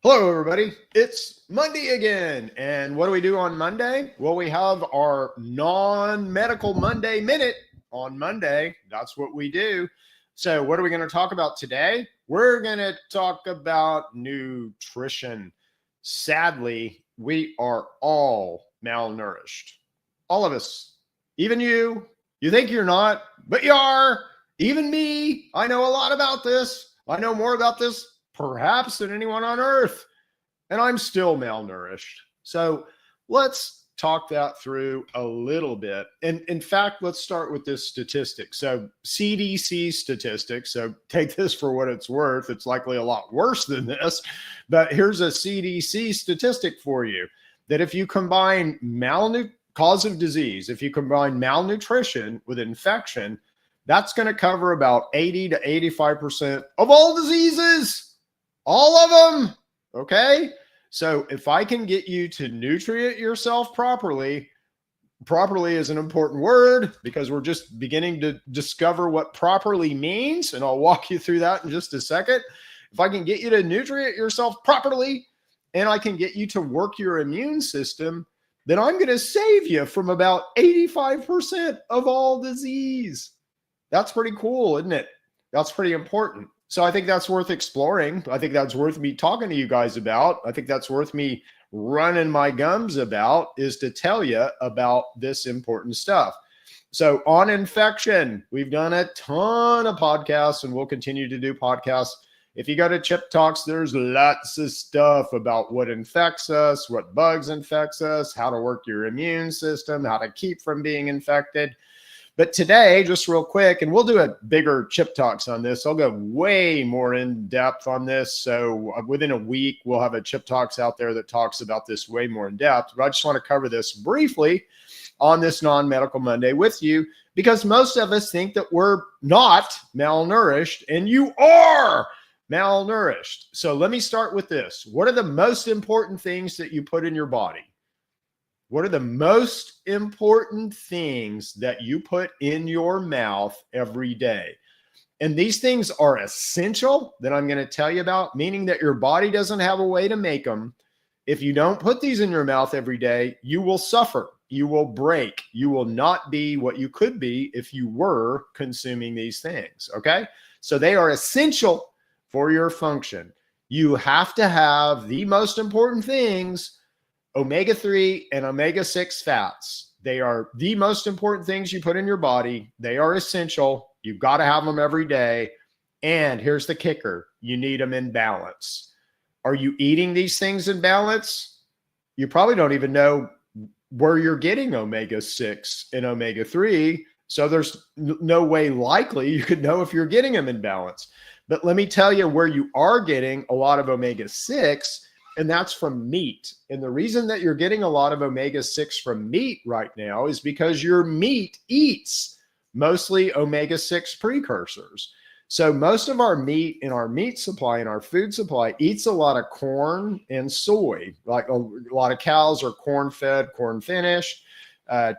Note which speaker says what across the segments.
Speaker 1: Hello, everybody. It's Monday again. And what do we do on Monday? Well, we have our non medical Monday minute on Monday. That's what we do. So, what are we going to talk about today? We're going to talk about nutrition. Sadly, we are all malnourished. All of us. Even you. You think you're not, but you are. Even me. I know a lot about this. I know more about this perhaps than anyone on earth. And I'm still malnourished. So let's talk that through a little bit. And in fact, let's start with this statistic. So CDC statistics. So take this for what it's worth. It's likely a lot worse than this. But here's a CDC statistic for you that if you combine cause of disease, if you combine malnutrition with infection, that's going to cover about 80 to 85% of all diseases, all of them. Okay. So if I can get you to nutrient yourself properly is an important word because we're just beginning to discover what properly means. And I'll walk you through that in just a second. If I can get you to nutrient yourself properly and I can get you to work your immune system, then I'm going to save you from about 85% of all disease. That's pretty cool, isn't it? That's pretty important. So I think that's worth exploring. I think that's worth me talking to you guys about. I think that's worth me running my gums about, is to tell you about this important stuff. So on infection, we've done a ton of podcasts and we'll continue to do podcasts. If you go to Chip Talks, there's lots of stuff about what infects us, what bugs infects us, how to work your immune system, how to keep from being infected. But today, just real quick, and we'll do a bigger Chip Talks on this. I'll go way more in depth on this. So within a week, we'll have a Chip Talks out there that talks about this way more in depth. But I just want to cover this briefly on this non-medical Monday with you, because most of us think that we're not malnourished, and you are malnourished. So let me start with this. What are the most important things that you put in your body? What are the most important things that you put in your mouth every day? And these things are essential that I'm going to tell you about, meaning that your body doesn't have a way to make them. If you don't put these in your mouth every day, you will suffer. You will break. You will not be what you could be if you were consuming these things. Okay? So they are essential for your function. You have to have the most important things: omega-3 and omega-6 fats. They are the most important things you put in your body. They are essential. You've got to have them every day. And here's the kicker: you need them in balance. Are you eating these things in balance? You probably don't even know where you're getting omega-6 and omega-3. So there's no way likely you could know if you're getting them in balance. But let me tell you where you are getting a lot of omega-6, and that's from meat. And the reason that you're getting a lot of omega-6 from meat right now is because your meat eats mostly omega-6 precursors. So most of our meat in our meat supply, in our food supply, eats a lot of corn and soy. Like a lot of cows are corn-fed, corn finished.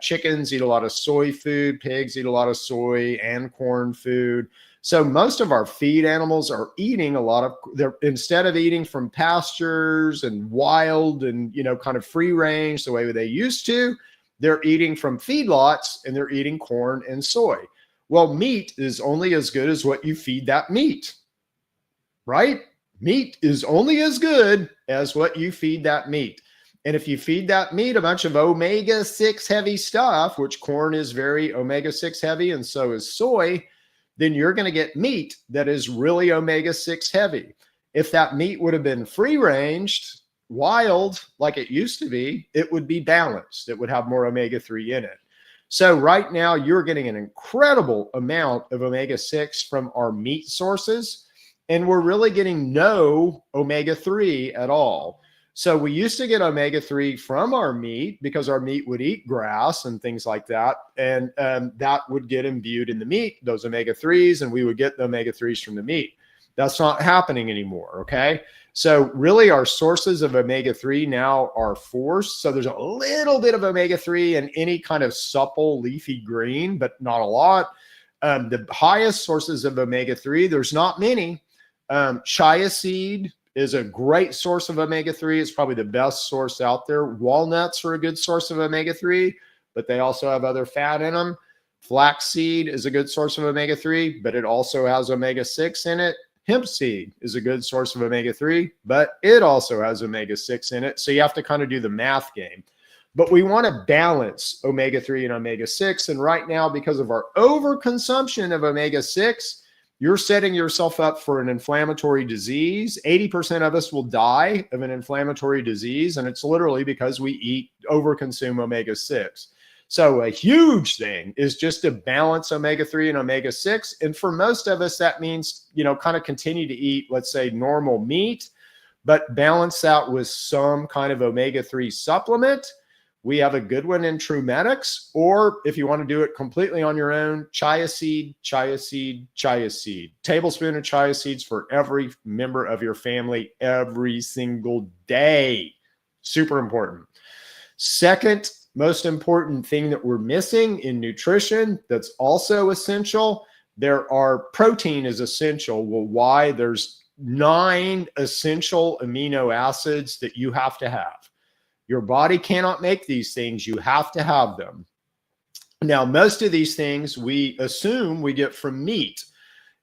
Speaker 1: Chickens eat a lot of soy food. Pigs eat a lot of soy and corn food. So most of our feed animals are eating a lot of, instead of eating from pastures and wild and, kind of free range the way they used to, they're eating from feedlots and they're eating corn and soy. Well, meat is only as good as what you feed that meat, right? Meat is only as good as what you feed that meat. And if you feed that meat a bunch of omega-6 heavy stuff, which corn is very omega-6 heavy and so is soy, then you're going to get meat that is really omega-6 heavy. If that meat would have been free-ranged, wild, like it used to be, it would be balanced. It would have more omega-3 in it. So right now, you're getting an incredible amount of omega-6 from our meat sources, and we're really getting no omega-3 at all. So we used to get omega-3 from our meat because our meat would eat grass and things like that. And that would get imbued in the meat, those omega-3s, and we would get the omega-3s from the meat. That's not happening anymore, okay? So really our sources of omega-3 now are forced. So there's a little bit of omega-3 in any kind of supple leafy green, but not a lot. The highest sources of omega-3, there's not many. Chia seed is a great source of omega-3. It's probably the best source out there. Walnuts are a good source of omega-3, but they also have other fat in them. Flaxseed is a good source of omega-3, but it also has omega-6 in it. Hemp seed is a good source of omega-3, but it also has omega-6 in it. So you have to kind of do the math game. But we want to balance omega-3 and omega-6. And right now, because of our overconsumption of omega-6, you're setting yourself up for an inflammatory disease. 80% of us will die of an inflammatory disease, and it's literally because we overconsume omega-6. So a huge thing is just to balance omega-3 and omega-6. And for most of us, that means, kind of continue to eat, let's say, normal meat, but balance that with some kind of omega-3 supplement. We have a good one in Trumetics, or if you want to do it completely on your own, chia seed, chia seed, chia seed. Tablespoon of chia seeds for every member of your family every single day. Super important. Second most important thing that we're missing in nutrition that's also essential, protein is essential. Well, why? There's 9 essential amino acids that you have to have. Your body cannot make these things. You have to have them. Now, most of these things we assume we get from meat.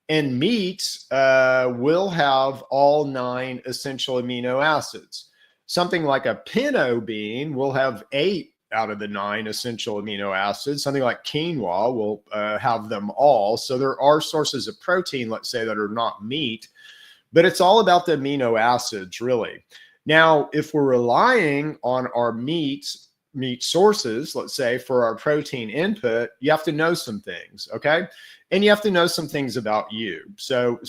Speaker 1: And meat will have all 9 essential amino acids. Something like a pinto bean will have 8 out of the 9 essential amino acids. Something like quinoa will have them all. So there are sources of protein, let's say, that are not meat, but it's all about the amino acids, really. Now, if we're relying on our meat sources, let's say, for our protein input, you have to know some things, okay? And you have to know some things about you. So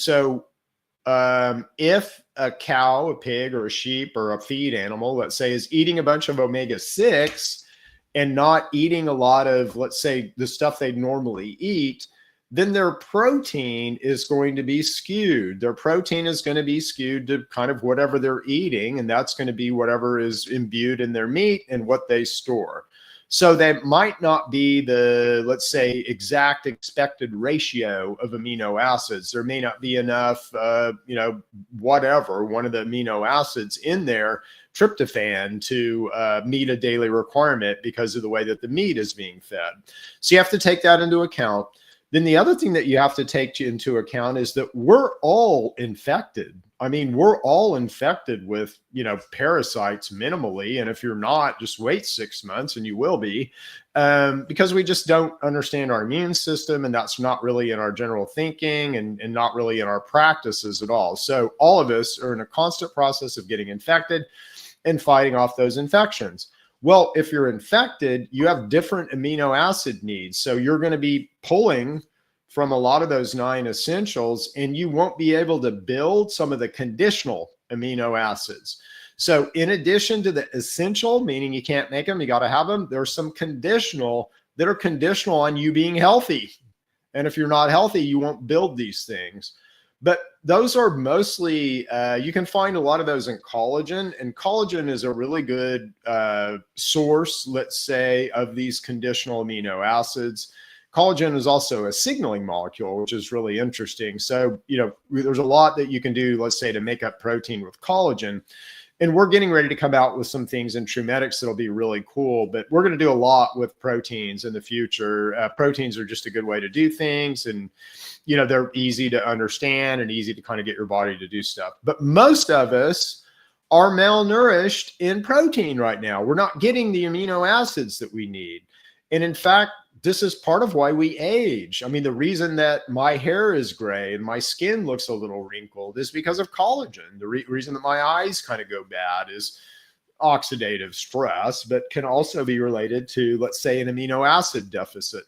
Speaker 1: if a cow, a pig, or a sheep, or a feed animal, let's say, is eating a bunch of omega-6 and not eating a lot of, let's say, the stuff they normally eat, then their protein is going to be skewed. Their protein is going to be skewed to kind of whatever they're eating, and that's going to be whatever is imbued in their meat and what they store. So that might not be the, let's say, exact expected ratio of amino acids. There may not be enough, whatever, one of the amino acids in there, tryptophan, to meet a daily requirement because of the way that the meat is being fed. So you have to take that into account. Then the other thing that you have to take into account is that we're all infected. I mean, we're all infected with, parasites minimally. And if you're not, just wait 6 months and you will be, because we just don't understand our immune system. And that's not really in our general thinking and not really in our practices at all. So all of us are in a constant process of getting infected and fighting off those infections. Well, if you're infected, you have different amino acid needs. So you're going to be pulling from a lot of those 9 essentials, and you won't be able to build some of the conditional amino acids. So in addition to the essential, meaning you can't make them, you got to have them, there's some conditional that are conditional on you being healthy. And if you're not healthy, you won't build these things. But those are mostly, you can find a lot of those in collagen, and collagen is a really good source, let's say, of these conditional amino acids. Collagen is also a signaling molecule, which is really interesting. So, there's a lot that you can do, let's say, to make up protein with collagen. And we're getting ready to come out with some things in Trumetics that'll be really cool, but we're going to do a lot with proteins in the future. Proteins are just a good way to do things, and they're easy to understand and easy to kind of get your body to do stuff. But most of us are malnourished in protein right now. We're not getting the amino acids that we need. And in fact, this is part of why we age. I mean, the reason that my hair is gray and my skin looks a little wrinkled is because of collagen. The reason that my eyes kind of go bad is oxidative stress, but can also be related to, let's say, an amino acid deficit.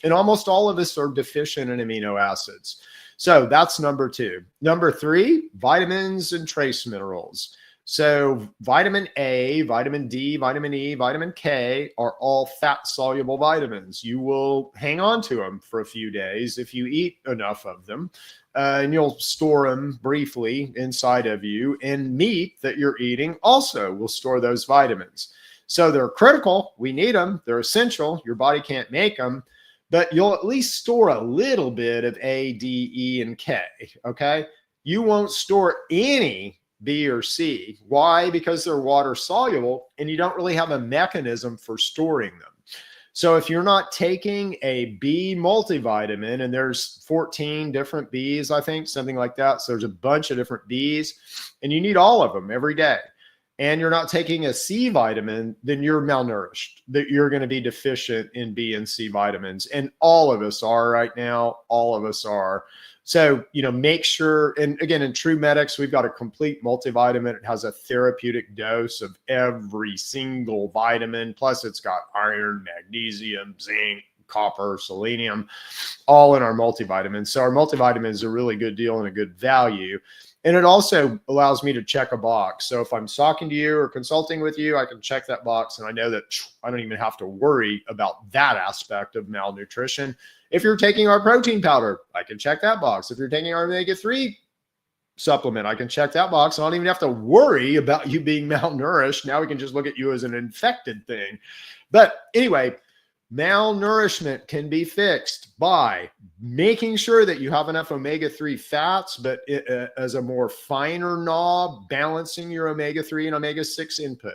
Speaker 1: And almost all of us are deficient in amino acids. So that's number 2. Number 3, vitamins and trace minerals. So vitamin A, vitamin D, vitamin E, vitamin K are all fat-soluble vitamins. You will hang on to them for a few days if you eat enough of them, and you'll store them briefly inside of you. And meat that you're eating also will store those vitamins. So they're critical. We need them. They're essential. Your body can't make them, but you'll at least store a little bit of A, D, E, and K, okay? You won't store any B, or C. Why? Because they're water soluble and you don't really have a mechanism for storing them. So if you're not taking a B multivitamin, and there's 14 different Bs, I think, something like that. So there's a bunch of different Bs, and you need all of them every day. And you're not taking a C vitamin, then you're malnourished, that you're going to be deficient in B and C vitamins. And all of us are right now. All of us are. So, make sure, and again, in True Medics, we've got a complete multivitamin. It has a therapeutic dose of every single vitamin. Plus it's got iron, magnesium, zinc, copper, selenium, all in our multivitamin. So our multivitamin is a really good deal and a good value. And it also allows me to check a box. So if I'm talking to you or consulting with you, I can check that box. And I know that I don't even have to worry about that aspect of malnutrition. If you're taking our protein powder, I can check that box. If you're taking our omega-3 supplement, I can check that box. I don't even have to worry about you being malnourished. Now we can just look at you as an infected thing. But anyway, malnourishment can be fixed by making sure that you have enough omega-3 fats, but as a more finer knob, balancing your omega-3 and omega-6 input.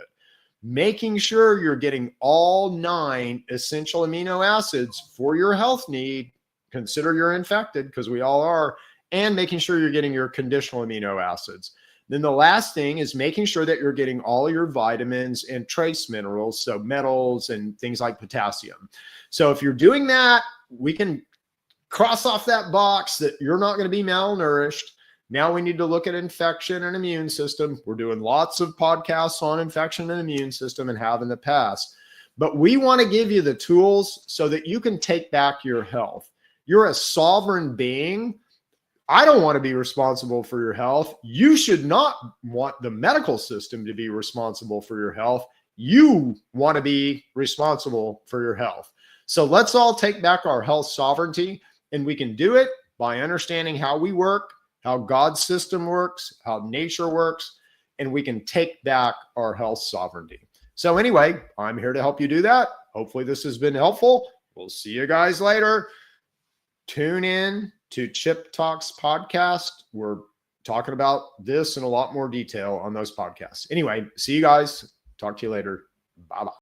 Speaker 1: Making sure you're getting all 9 essential amino acids for your health need. Consider you're infected, because we all are, and making sure you're getting your conditional amino acids. Then the last thing is making sure that you're getting all your vitamins and trace minerals, so metals and things like potassium. So if you're doing that, we can cross off that box that you're not going to be malnourished. Now we need to look at infection and immune system. We're doing lots of podcasts on infection and immune system and have in the past. But we want to give you the tools so that you can take back your health. You're a sovereign being. I don't want to be responsible for your health. You should not want the medical system to be responsible for your health. You want to be responsible for your health. So let's all take back our health sovereignty, and we can do it by understanding how we work, how God's system works, how nature works, and we can take back our health sovereignty. So anyway, I'm here to help you do that. Hopefully this has been helpful. We'll see you guys later. Tune in to Chip Talks podcast. We're talking about this in a lot more detail on those podcasts. Anyway, see you guys. Talk to you later. Bye-bye.